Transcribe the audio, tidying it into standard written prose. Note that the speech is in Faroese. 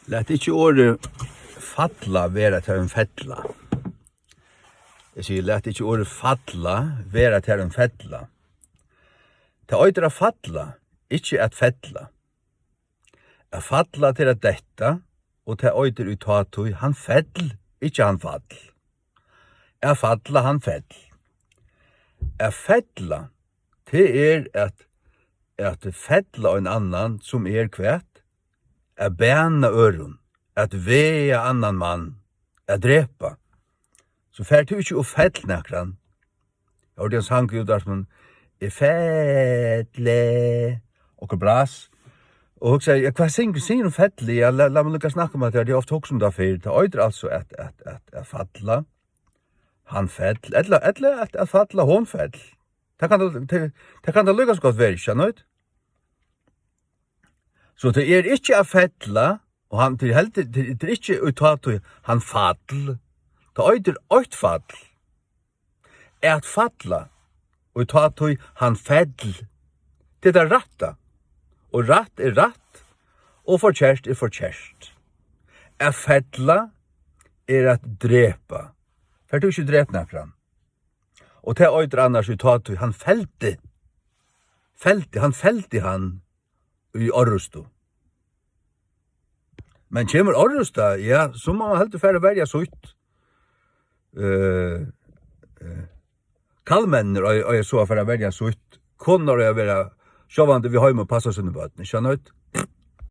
Lät ikke året falla være til en fettla. Jeg sier, lät ikke året falla være til en fettla. Det øyder å falla, ikke at fettla. Å falla til at detta, og til øyder utatui, han fell, ikke han fall. Å falla, han fell. Å fettla, det at fettla en annan som kvært, å bæna øron, at vea annan mann, å drepa. Så fær du ikke å fell nekran. Jeg hørte en sang ut der som fettle, og bras. Og hun sier, hva sier du fettle? Ja, la meg lukka snakke om at det er ofte hos om det fyrir. Det øyder altså at falla, han fell, eller at falla, hon fell. Det kan det lykkes godt være, ikke nøyd? Så det ikke å fettla, og han det er ikke uttatt han fall. Det øyder øyt fall. At falla, og uttatt han fell. Det er ratta. Og ratt ratt, og forkjærst forkjærst. At fettla at drepa. For du ikke drep nekran. Og det øyder annars uttatt han fellte. Han fellte han i Orrusto. Men kommer Orrusta, ja, så må man helt færre velja sutt. Kallmenner og jeg så færre velja sutt. Kunnar jeg være sjåvande vi har med passa sunne bøtene, skjønner du?